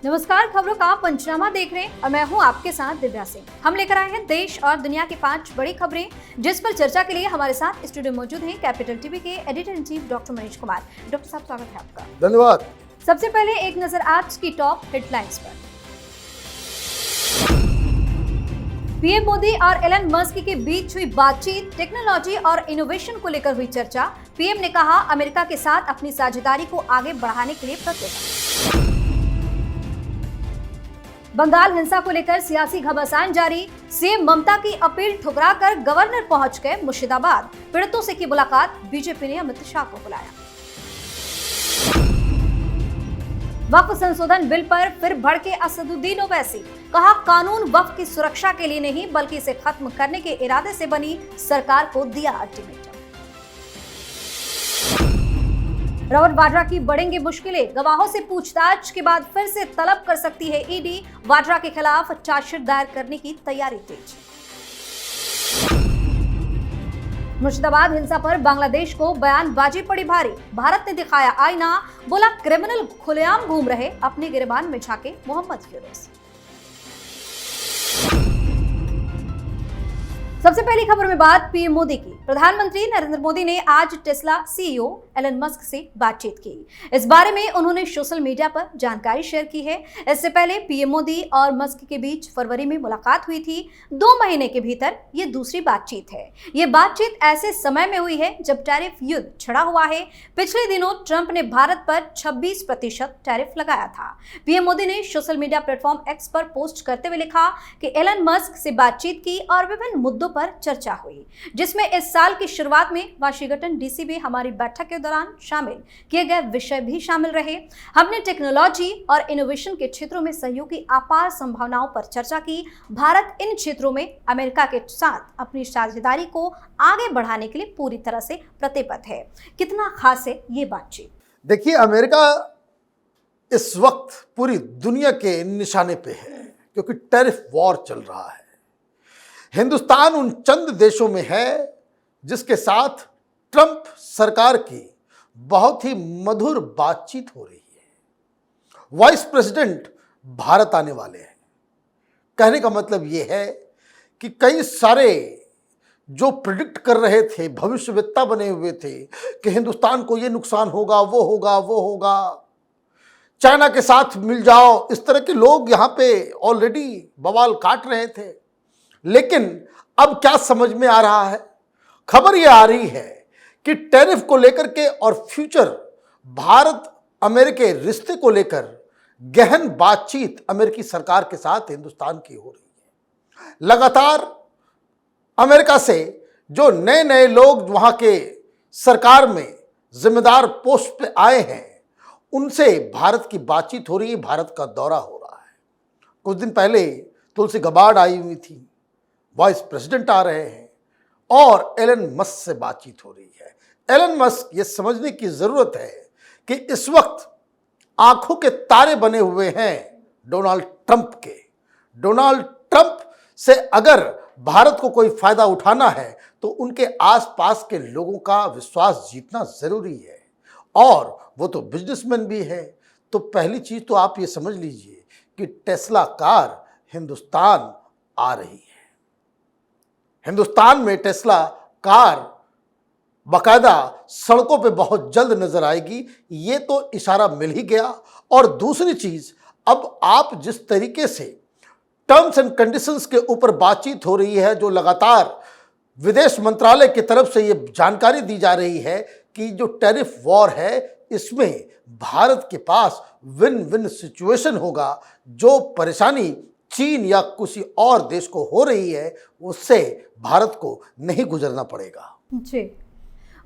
नमस्कार, खबरों का पंचनामा देख रहे हैं और मैं हूं आपके साथ दिव्या सिंह। हम लेकर आए हैं देश और दुनिया की 5 बड़ी खबरें, जिस पर चर्चा के लिए हमारे साथ स्टूडियो मौजूद हैं कैपिटल टीवी के editor in chief doctor Manish Kumar. Doctor साहब, स्वागत है आपका। धन्यवाद। सबसे पहले एक नजर आज की टॉप हेडलाइंस पर। पीएम मोदी और एलन मस्क के बीच हुई बातचीत, टेक्नोलॉजी और इनोवेशन को लेकर हुई चर्चा। पीएम ने कहा, अमेरिका के साथ अपनी साझेदारी को आगे बढ़ाने के लिए प्रतिबद्ध। बंगाल हिंसा को लेकर सियासी घमासान जारी। सीएम ममता की अपील ठुकराकर गवर्नर पहुंच गए मुर्शिदाबाद। पीड़ितों से की मुलाकात, बीजेपी ने अमित शाह को बुलाया। वक्फ संशोधन बिल पर फिर भड़के असदुद्दीन ओवैसी। कहा, कानून वक्फ की सुरक्षा के लिए नहीं बल्कि इसे खत्म करने के इरादे से बनी, सरकार को दिया अल्टीमेटम। रॉबर्ट वाड्रा की बढ़ेंगी मुश्किलें, गवाहों से पूछताछ के बाद फिर से तलब कर सकती है ईडी। वाड्रा के खिलाफ चार्जशीट दायर करने की तैयारी तेज। मुर्शिदाबाद हिंसा पर बांग्लादेश को बयानबाजी पड़ी भारी। भारत ने दिखाया आईना, बोला क्रिमिनल खुलेआम घूम रहे, अपने गिरबान में झांके मोहम्मद यूनुस। सबसे पहली खबर में बात पीएम मोदी की। प्रधानमंत्री नरेंद्र मोदी ने आज टेस्ला सीईओ एलन मस्क से बातचीत की। इस बारे में उन्होंने सोशल मीडिया पर जानकारी शेयर की है। इससे पहले पीएम मोदी और मस्क के बीच फरवरी में मुलाकात हुई थी। 2 महीने के भीतर ये दूसरी बातचीत है। ये बातचीत ऐसे समय में हुई है जब टैरिफ युद्ध छिड़ा हुआ है। पिछले दिनों ट्रंप ने भारत पर 26% टैरिफ लगाया था। पीएम मोदी ने सोशल मीडिया प्लेटफॉर्म एक्स पर पोस्ट करते हुए लिखा कि एलन मस्क से बातचीत की और विभिन्न मुद्दों पर चर्चा हुई, जिसमें इस साल की शुरुआत में वाशिंगटन डीसी में हमारी बैठक के दौरान शामिल किए गए विषय भी शामिल रहे। हमने टेक्नोलॉजी और इनोवेशन के क्षेत्रों में सहयोग की अपार संभावनाओं पर चर्चा की। भारत इन क्षेत्रों में अमेरिका के साथ अपनी साझेदारी को आगे बढ़ाने के लिए पूरी तरह से प्रतिबद्ध है। कितना खास है ये बातचीत? देखिए, अमेरिका इस वक्त पूरी दुनिया के निशाने पे है क्योंकि टैरिफ वॉर चल रहा है। हिंदुस्तान उन चंद देशों में है जिसके साथ ट्रंप सरकार की बहुत ही मधुर बातचीत हो रही है। वाइस प्रेसिडेंट भारत आने वाले हैं। कहने का मतलब यह है कि कई सारे जो प्रिडिक्ट कर रहे थे, भविष्यवेत्ता बने हुए थे कि हिंदुस्तान को यह नुकसान होगा, वो होगा, चाइना के साथ मिल जाओ, इस तरह के लोग यहां पे ऑलरेडी बवाल काट रहे थे। लेकिन अब क्या समझ में आ रहा है? खबर यह आ रही है कि टैरिफ को लेकर के और फ्यूचर भारत अमेरिका रिश्ते को लेकर गहन बातचीत अमेरिकी सरकार के साथ हिंदुस्तान की हो रही है। लगातार अमेरिका से जो नए लोग वहां के सरकार में जिम्मेदार पोस्ट पे आए हैं, उनसे भारत की बातचीत हो रही है, भारत का दौरा हो रहा है। कुछ दिन पहले तुलसी गबार्ड आई हुई थी, वाइस प्रेसिडेंट आ रहे हैं और एलन मस्क से बातचीत हो रही है। एलन मस्क ये समझने की जरूरत है कि इस वक्त आंखों के तारे बने हुए हैं डोनाल्ड ट्रंप के। डोनाल्ड ट्रंप से अगर भारत को कोई फायदा उठाना है तो उनके आसपास के लोगों का विश्वास जीतना जरूरी है, और वो तो बिजनेसमैन भी है। तो पहली चीज तो आप ये समझ लीजिए कि टेस्ला कार हिंदुस्तान आ रही है। हिंदुस्तान में टेस्ला कार बाकायदा सड़कों पे बहुत जल्द नजर आएगी, ये तो इशारा मिल ही गया। और दूसरी चीज, अब आप जिस तरीके से टर्म्स एंड कंडीशंस के ऊपर बातचीत हो रही है, जो लगातार विदेश मंत्रालय की तरफ से ये जानकारी दी जा रही है कि जो टैरिफ वॉर है, इसमें भारत के पास विन विन सिचुएशन होगा। जो परेशानी चीन या किसी और देश को हो रही है, उससे भारत को नहीं गुजरना पड़ेगा। जी।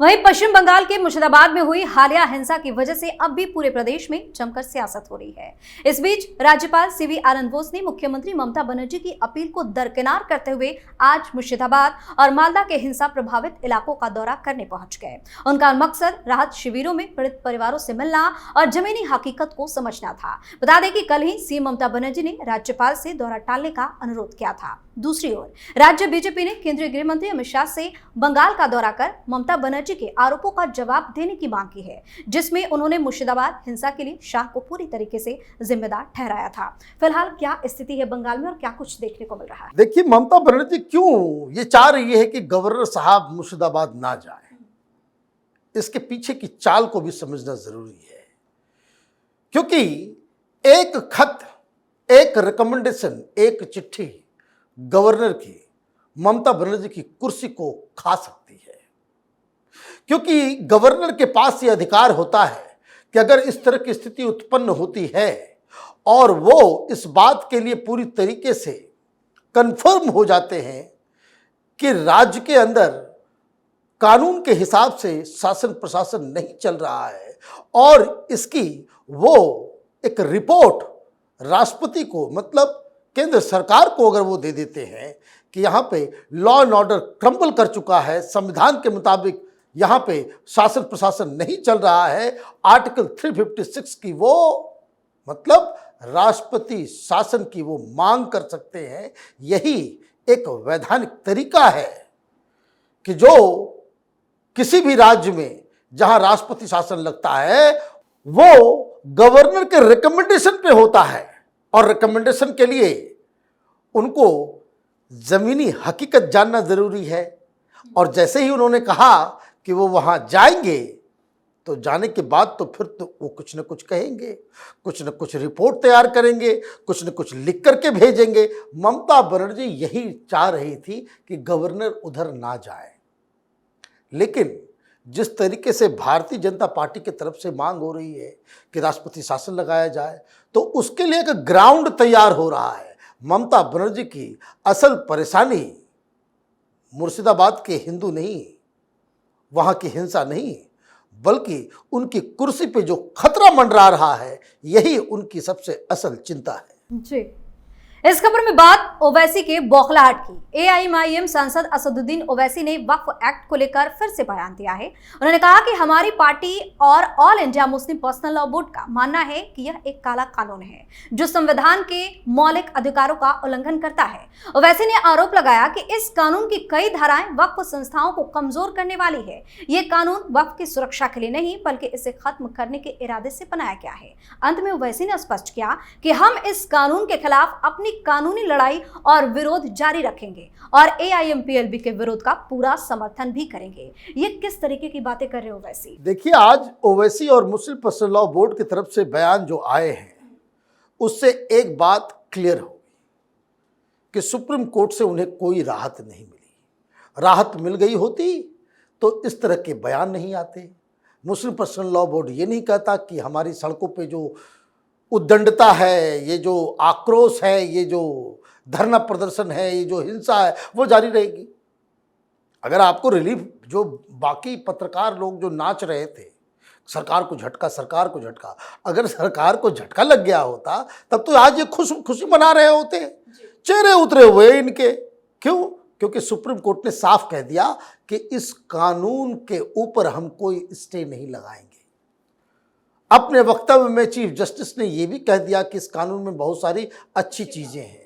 वहीं पश्चिम बंगाल के मुर्शिदाबाद में हुई हालिया हिंसा की वजह से अब भी पूरे प्रदेश में जमकर सियासत हो रही है। इस बीच राज्यपाल सीवी आनंद बोस ने मुख्यमंत्री ममता बनर्जी की अपील को दरकिनार करते हुए आज मुर्शिदाबाद और मालदा के हिंसा प्रभावित इलाकों का दौरा करने पहुंच गए। उनका मकसद राहत शिविरों में पीड़ित परिवारों से मिलना और जमीनी हकीकत को समझना था। बता दें कि कल ही सीएम ममता बनर्जी ने राज्यपाल से दौरा टालने का अनुरोध किया था। दूसरी ओर राज्य बीजेपी ने केंद्रीय गृह मंत्री अमित शाह से बंगाल का दौरा कर ममता बनर्जी ओवैसी के आरोपों का जवाब देने की मांग की है, जिसमें उन्होंने मुर्शिदाबाद हिंसा के लिए शाह को पूरी तरीके से जिम्मेदार ठहराया था। फिलहाल क्या स्थिति है बंगाल में और क्या कुछ देखने को मिल रहा है? देखिए, ममता बनर्जी क्यों ये चाह रही है कि गवर्नर साहब मुर्शिदाबाद ना जाए, इसके पीछे की चाल को भी समझना जरूरी है। क्योंकि एक खत, एक रिकमेंडेशन, एक चिट्ठी गवर्नर की ममता बनर्जी की कुर्सी को खा सकती है। क्योंकि गवर्नर के पास ये अधिकार होता है कि अगर इस तरह की स्थिति उत्पन्न होती है और वो इस बात के लिए पूरी तरीके से कंफर्म हो जाते हैं कि राज्य के अंदर कानून के हिसाब से शासन प्रशासन नहीं चल रहा है और इसकी वो एक रिपोर्ट राष्ट्रपति को, मतलब केंद्र सरकार को अगर वो दे देते हैं कि यहाँ पे लॉ एंड ऑर्डर क्रम्बल कर चुका है, संविधान के मुताबिक यहाँ पे शासन प्रशासन नहीं चल रहा है, आर्टिकल 356 की वो मतलब राष्ट्रपति शासन की वो मांग कर सकते हैं। यही एक वैधानिक तरीका है कि जो किसी भी राज्य में जहां राष्ट्रपति शासन लगता है वो गवर्नर के रिकमेंडेशन पे होता है और रिकमेंडेशन के लिए उनको जमीनी हकीकत जानना जरूरी है। और जैसे ही उन्होंने कहा कि वो वहां जाएंगे तो जाने के बाद तो फिर तो वो कुछ न कुछ कहेंगे, कुछ न कुछ रिपोर्ट तैयार करेंगे, कुछ न कुछ लिख करके भेजेंगे। ममता बनर्जी यही चाह रही थी कि गवर्नर उधर ना जाए, लेकिन जिस तरीके से भारतीय जनता पार्टी की तरफ से मांग हो रही है कि राष्ट्रपति शासन लगाया जाए, तो उसके लिए एक ग्राउंड तैयार हो रहा है। ममता बनर्जी की असल परेशानी मुर्शिदाबाद के हिंदू नहीं, वहां की हिंसा नहीं, बल्कि उनकी कुर्सी पे जो खतरा मंडरा रहा है, यही उनकी सबसे असल चिंता है। जी, इस खबर में बात ओवैसी के बौखलाहट की। एआईएमआईएम सांसद असदुद्दीन ओवैसी ने वक्फ एक्ट को लेकर फिर से बयान दिया है। उन्होंने कहा कि हमारी पार्टी और all India Muslim personal law board का मानना है कि यह एक काला कानून है जो संविधान के मौलिक अधिकारों का उल्लंघन करता है। ओवैसी ने आरोप लगाया कि इस कानून की कई धाराएं वक्फ संस्थाओं को कमजोर करने वाली है। ये कानून वक्फ की सुरक्षा के लिए नहीं बल्कि इसे खत्म करने के इरादे से बनाया गया है। अंत में ओवैसी ने स्पष्ट किया कि हम इस कानून के खिलाफ अपनी कानूनी लड़ाई और विरोध जारी रखेंगे और एआईएमपीएलबी के विरोध का पूरा समर्थन भी करेंगे। ये किस तरीके की बातें कर रहे हो ओवैसी? देखिए, आज ओवैसी और मुस्लिम पर्सनल लॉ बोर्ड की तरफ से बयान जो आए हैं उससे एक बात क्लियर हो गई कि सुप्रीम कोर्ट से उन्हें कोई राहत नहीं मिली। राहत मिल गई होती तो इस तरह के बयान नहीं आते। मुस्लिम पर्सनल लॉ बोर्ड ये नहीं कहता कि हमारी सड़कों पे जो उद्दंडता है, ये जो आक्रोश है, ये जो धरना प्रदर्शन है, ये जो हिंसा है, वो जारी रहेगी। अगर आपको रिलीफ, जो बाकी पत्रकार लोग जो नाच रहे थे, सरकार को झटका, सरकार को झटका, अगर सरकार को झटका लग गया होता तब तो आज ये खुशी मना रहे होते। चेहरे उतरे हुए इनके। क्यों? क्योंकि सुप्रीम कोर्ट ने साफ कह दिया कि इस कानून के ऊपर हम कोई स्टे नहीं लगाएंगे। अपने वक्तव्य में चीफ जस्टिस ने यह भी कह दिया कि इस कानून में बहुत सारी अच्छी चीजें हैं।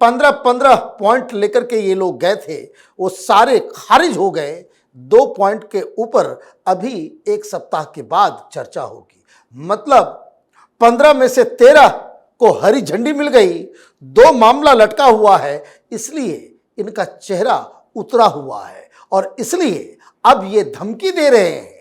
15 पॉइंट लेकर के ये लोग गए थे, वो सारे खारिज हो गए। 2 पॉइंट के ऊपर अभी 1 सप्ताह के बाद चर्चा होगी। मतलब 15 में से 13 को हरी झंडी मिल गई, 2 मामला लटका हुआ है, इसलिए इनका चेहरा उतरा हुआ है और इसलिए अब ये धमकी दे रहे हैं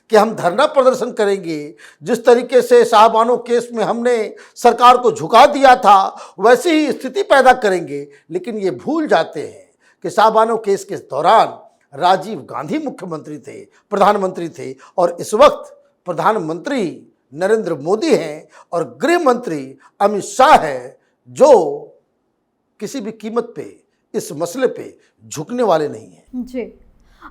कि हम धरना प्रदर्शन करेंगे। जिस तरीके से साहबानो केस में हमने सरकार को झुका दिया था, वैसी ही स्थिति पैदा करेंगे। लेकिन ये भूल जाते हैं कि साहबानो केस के दौरान राजीव गांधी मुख्यमंत्री थे, प्रधानमंत्री थे और इस वक्त प्रधानमंत्री नरेंद्र मोदी हैं और गृह मंत्री अमित शाह हैं, जो किसी भी कीमत पे इस मसले पे झुकने वाले नहीं हैं। जी,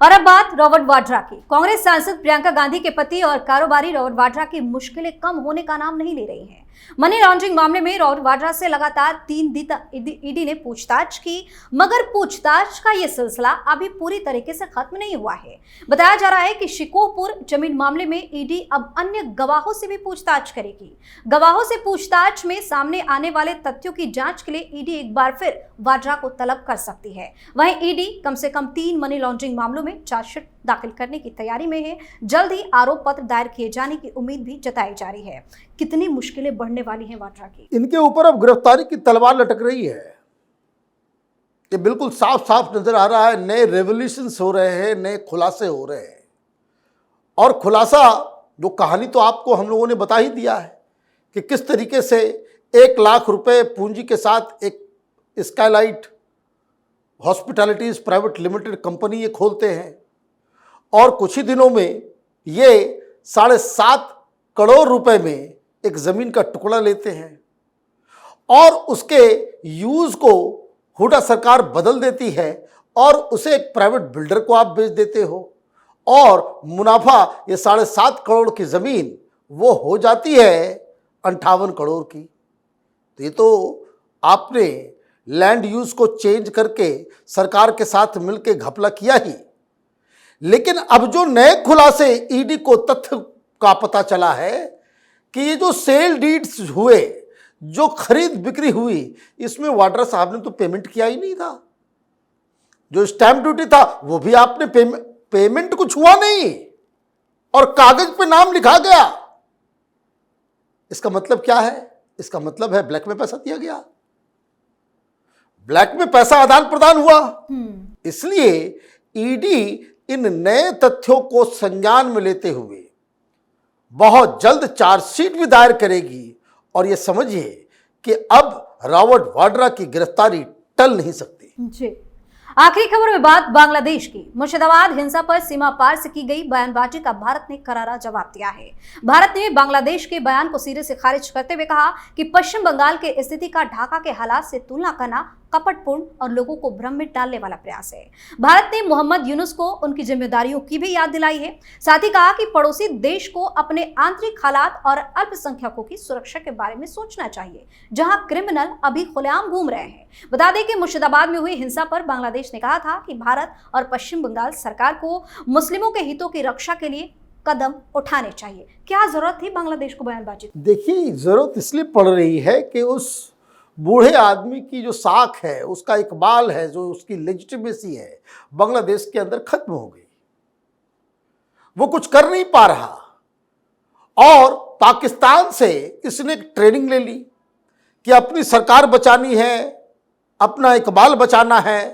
और अब बात रॉबर्ट वाड्रा की। कांग्रेस सांसद प्रियंका गांधी के पति और कारोबारी रॉबर्ट वाड्रा की मुश्किलें कम होने का नाम नहीं ले रही हैं। मनी लॉन्ड्रिंग मामले में रॉबर्ट वाड्रा से लगातार 3 दिन तक ईडी ने पूछताछ की, मगर पूछताछ का यह सिलसिला अभी पूरी तरीके से खत्म नहीं हुआ है। बताया जा रहा है कि शिकोहपुर जमीन मामले में ईडी अब अन्य गवाहों से भी पूछताछ करेगी। गवाहों से पूछताछ में सामने आने वाले तथ्यों की जांच के लिए ईडी एक बार फिर वाड्रा को तलब कर सकती है। वहीं ईडी कम से कम 3 मनी लॉन्ड्रिंग मामलों में चार्जशीट दाखिल करने की तैयारी में है। जल्द ही आरोप पत्र दायर किए जाने की उम्मीद भी जताई जा रही है। कितनी मुश्किलें बढ़ने वाली हैं वाड्रा की। इनके ऊपर अब गिरफ्तारी की तलवार लटक रही है। ये बिल्कुल साफ साफ नजर आ रहा है। नए रेवोल्यूशंस हो रहे हैं, नए खुलासे हो रहे हैं। और खुलासा जो कहानी तो आपको हम लोगों ने बता ही दिया है कि किस तरीके से 1 लाख रुपए पूंजी के साथ एक स्काईलाइट हॉस्पिटैलिटीज प्राइवेट लिमिटेड कंपनी ये खोलते हैं और कुछ ही दिनों में ये 7.5 करोड़ रुपए में एक जमीन का टुकड़ा लेते हैं और उसके यूज को हुडा सरकार बदल देती है और उसे एक प्राइवेट बिल्डर को आप बेच देते हो और मुनाफा ये 7.5 करोड़ की जमीन वो हो जाती है 58 करोड़ की। तो ये तो आपने लैंड यूज को चेंज करके सरकार के साथ मिलकर घपला किया ही। लेकिन अब जो नए खुलासे ईडी को तथ्य का पता चला है कि ये जो सेल डीड्स हुए, जो खरीद बिक्री हुई, इसमें वाड्रा साहब ने तो पेमेंट किया ही नहीं था। जो स्टैंप ड्यूटी था वो भी आपने पेमेंट कुछ हुआ नहीं और कागज पे नाम लिखा गया। इसका मतलब क्या है? इसका मतलब है ब्लैक में पैसा दिया गया, ब्लैक में पैसा आदान प्रदान हुआ। इसलिए ईडी इन नए तथ्यों को संज्ञान में लेते हुए बहुत जल्द चार्जशीट भी दायर करेगी और यह समझिए कि अब रॉबर्ट वाड्रा की गिरफ्तारी टल नहीं सकती। जी। आखिरी खबर में बात बांग्लादेश की। मुर्शिदाबाद हिंसा पर सीमा पार से की गई बयानबाजी का भारत ने करारा जवाब दिया है। भारत ने बांग्लादेश के बयान को सिरे से खारिज करते हुए कहा कि पश्चिम बंगाल के स्थिति का ढाका के हालात से तुलना करना कपटपूर्ण और लोगों को भ्रम में डालने वाला प्रयास है। भारत ने मोहम्मद यूनुस को उनकी जिम्मेदारियों की भी याद दिलाई है। साथ ही कहा कि पड़ोसी देश को अपने आंतरिक हालात और अल्पसंख्यकों की सुरक्षा के बारे में सोचना चाहिए, जहां क्रिमिनल अभी खुलेआम घूम रहे हैं। बता दें कि मुर्शिदाबाद में हुई हिंसा पर बांग्लादेश ने कहा था कि भारत और पश्चिम बंगाल सरकार को मुस्लिमों के हितों की रक्षा के लिए कदम उठाने चाहिए। क्या जरूरत थी बांग्लादेश को बयानबाजी? देखिए, जरूरत इसलिए पड़ रही है कि उस बूढ़े आदमी की जो साख है, उसका इकबाल है, जो उसकी लेजिटिमेसी है, बांग्लादेश के अंदर खत्म हो गई। वो कुछ कर नहीं पा रहा और पाकिस्तान से इसने ट्रेनिंग ले ली कि अपनी सरकार बचानी है, अपना इकबाल बचाना है,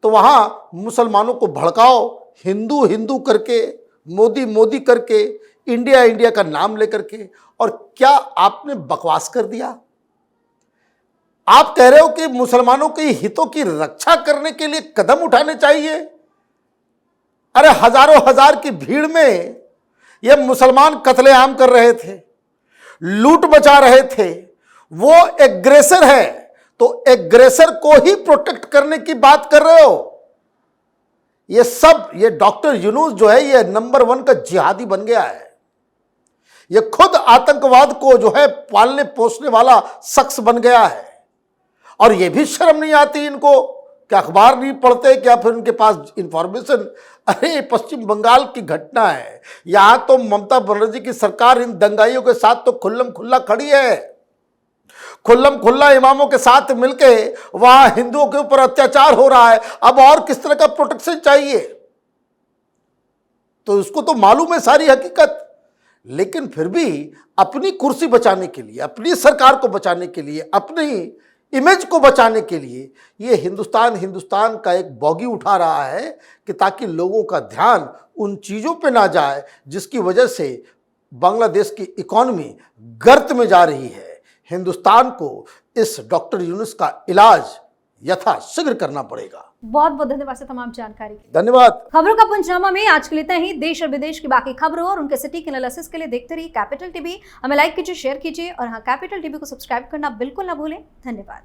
तो वहां मुसलमानों को भड़काओ, हिंदू हिंदू करके, मोदी मोदी करके, इंडिया इंडिया का नाम लेकर के। और क्या आपने बकवास कर दिया? आप कह रहे हो कि मुसलमानों के हितों की रक्षा करने के लिए कदम उठाने चाहिए। अरे हजारों हजार की भीड़ में ये मुसलमान कत्लेआम कर रहे थे, लूट मचा रहे थे। वो एग्रेसर है, तो एग्रेसर को ही प्रोटेक्ट करने की बात कर रहे हो। ये डॉक्टर यूनुस जो है, ये नंबर 1 का जिहादी बन गया है। ये खुद आतंकवाद को जो है पालने पोसने वाला शख्स बन गया है। और ये भी शर्म नहीं आती इनको कि अखबार नहीं पढ़ते, क्या फिर उनके पास इंफॉर्मेशन। अरे पश्चिम बंगाल की घटना है, यहां तो ममता बनर्जी की सरकार इन दंगाइयों के साथ तो खुल्लम खुल्ला खड़ी है। खुल्लम खुल्ला इमामों के साथ मिलके वहां हिंदुओं के ऊपर अत्याचार हो रहा है। अब और किस तरह का प्रोटेक्शन चाहिए? तो उसको तो मालूम है सारी हकीकत, लेकिन फिर भी अपनी कुर्सी बचाने के लिए, अपनी सरकार को बचाने के लिए, अपनी इमेज को बचाने के लिए ये हिंदुस्तान का एक बॉगी उठा रहा है कि ताकि लोगों का ध्यान उन चीज़ों पे ना जाए जिसकी वजह से बांग्लादेश की इकॉनमी गर्त में जा रही है। हिंदुस्तान को इस डॉक्टर यूनुस का इलाज यथाशीघ्र करना पड़ेगा। बहुत बहुत धन्यवाद सर तमाम जानकारी के लिए। धन्यवाद। खबरों का पंचनामा में आज के लिए इतना ही। देश और विदेश की बाकी खबरों और उनके सटीक एनालिसिस के लिए देखते रहिए कैपिटल टीवी। हमें लाइक कीजिए, शेयर कीजिए और हाँ, कैपिटल टीवी को सब्सक्राइब करना बिल्कुल ना भूलें। धन्यवाद।